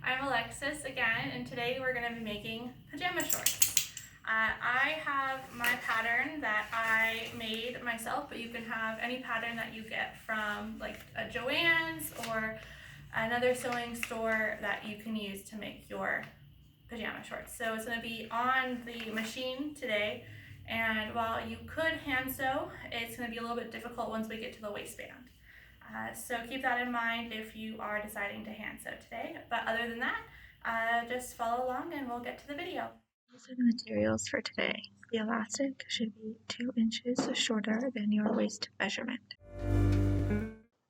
I'm Alexis again, and today we're going to be making pajama shorts. I have my pattern that I made myself, but you can have any pattern that you get from like a Joann's or another sewing store that you can use to make your pajama shorts. So it's going to be on the machine today, and while you could hand sew, it's going to be a little bit difficult once we get to the waistband. So keep that in mind if you are deciding to hand sew today. But other than that, just follow along and we'll get to the video. These are the materials for today. The elastic should be 2 inches shorter than your waist measurement.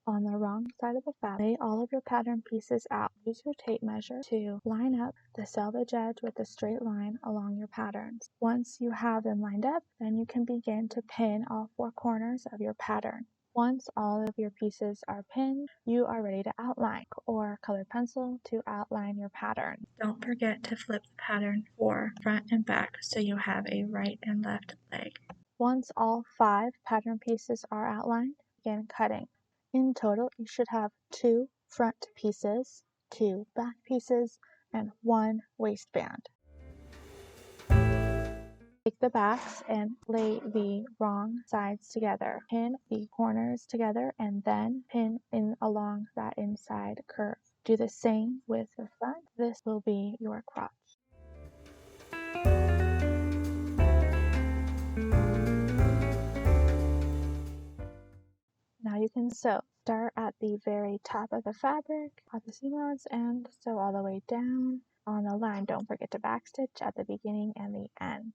On the wrong side of the fabric, lay all of your pattern pieces out. Use your tape measure to line up the selvage edge with a straight line along your patterns. Once you have them lined up, then you can begin to pin all 4 corners of your pattern. Once all of your pieces are pinned, you are ready to outline or colored pencil to outline your pattern. Don't forget to flip the pattern for front and back so you have a right and left leg. Once all 5 pattern pieces are outlined, begin cutting. In total, you should have 2 front pieces, 2 back pieces, and 1 waistband. Take the backs and lay the wrong sides together. Pin the corners together and then pin in along that inside curve. Do the same with the front. This will be your crotch. Now you can sew. Start at the very top of the fabric, at the seam allowance, and sew all the way down on the line. Don't forget to backstitch at the beginning and the end.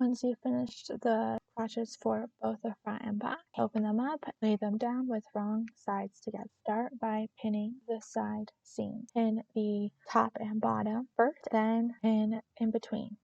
Once you've finished the crotches for both the front and back, open them up, lay them down with wrong sides together. Start by pinning the side seam. Pin the top and bottom first, then pin in between.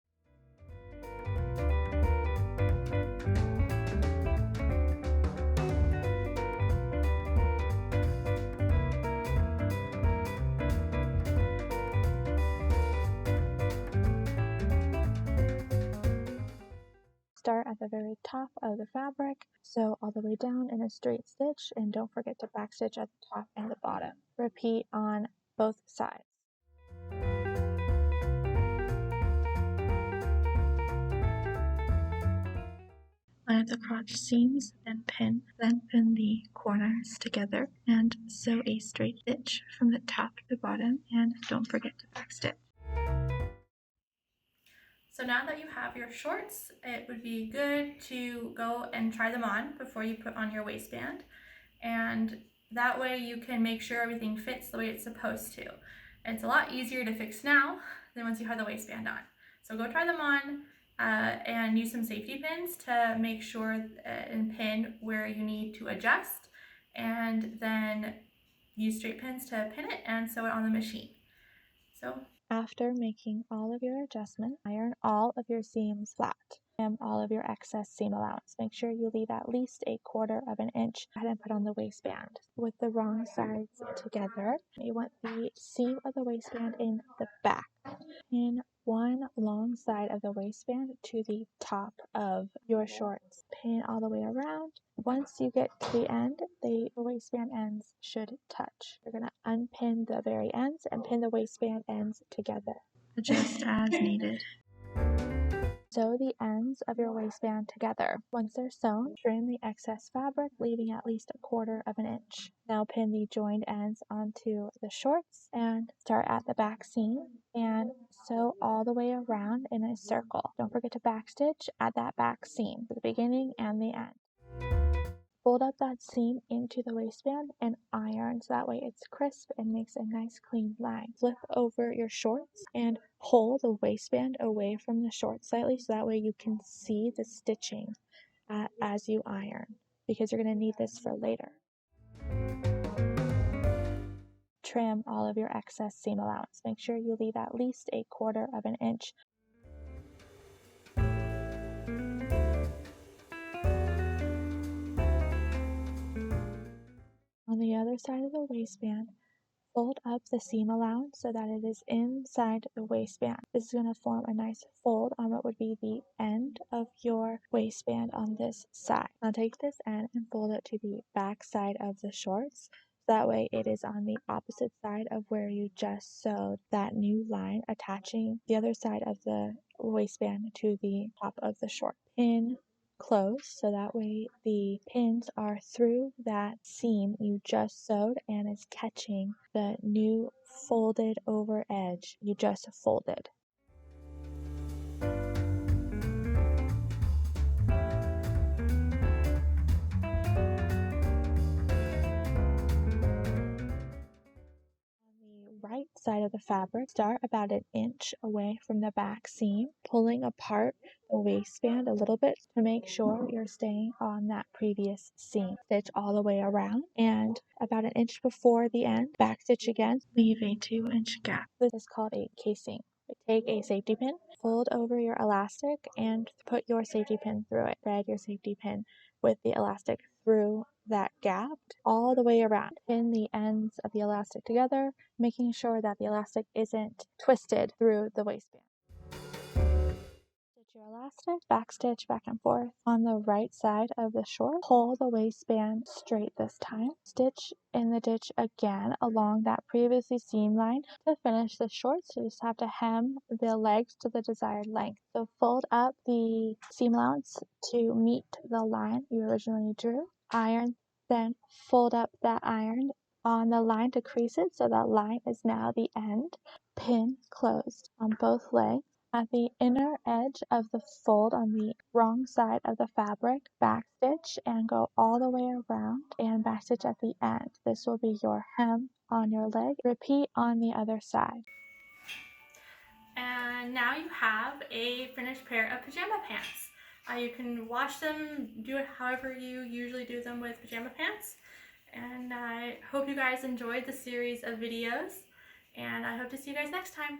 Start at the very top of the fabric, sew all the way down in a straight stitch, and don't forget to backstitch at the top and the bottom. Repeat on both sides. Line up the crotch seams, then pin the corners together, and sew a straight stitch from the top to the bottom, and don't forget to backstitch. So now that you have your shorts, it would be good to go and try them on before you put on your waistband. And that way you can make sure everything fits the way it's supposed to. And it's a lot easier to fix now than once you have the waistband on. So go try them on and use some safety pins to make sure and pin where you need to adjust. And then use straight pins to pin it and sew it on the machine. After making all of your adjustments, iron all of your seams flat. Trim all of your excess seam allowance. Make sure you leave at least 1/4 of an inch. Go ahead and put on the waistband. With the wrong sides together, you want the seam of the waistband in the back. Pin one long side of the waistband to the top of your shorts. Pin all the way around. Once you get to the end, the waistband ends should touch. You're going to unpin the very ends and pin the waistband ends together. Adjust as needed. Sew the ends of your waistband together. Once they're sewn, trim the excess fabric, leaving at least 1/4 of an inch. Now pin the joined ends onto the shorts and start at the back seam and sew all the way around in a circle. Don't forget to backstitch at that back seam, the beginning and the end. Fold up that seam into the waistband and iron so that way it's crisp and makes a nice clean line. Flip over your shorts and pull the waistband away from the shorts slightly so that way you can see the stitching as you iron, because you're going to need this for later. Trim all of your excess seam allowance. Make sure you leave at least 1/4 of an inch. On the other side of the waistband, Fold up the seam allowance so that it is inside the waistband. This is going to form a nice fold on what would be the end of your waistband on this side. Now take this end and fold it to the back side of the shorts. That way it is on the opposite side of where you just sewed that new line, attaching the other side of the waistband to the top of the short. Pin close so that way the pins are through that seam you just sewed and is catching the new folded over edge you just folded. Right side of the fabric, start about an inch away from the back seam, pulling apart the waistband a little bit to make sure you're staying on that previous seam. Stitch all the way around and about an inch before the end, back stitch again, leave a 2-inch gap. This is called a casing. Take a safety pin, fold over your elastic, and put your safety pin through it. Thread your safety pin with the elastic through that gap all the way around. Pin the ends of the elastic together, making sure that the elastic isn't twisted through the waistband. Stitch your elastic, backstitch back and forth. On the right side of the short, pull the waistband straight this time. Stitch in the ditch again along that previously seam line to finish the shorts. You just have to hem the legs to the desired length. So fold up the seam allowance to meet the line you originally drew. Iron, then fold up that iron on the line to crease it so that line is now the end. Pin closed on both legs. At the inner edge of the fold on the wrong side of the fabric, backstitch and go all the way around and backstitch at the end. This will be your hem on your leg. Repeat on the other side. And now you have a finished pair of pajama pants. You can wash them, do it however you usually do them with pajama pants. And I hope you guys enjoyed the series of videos, and I hope to see you guys next time.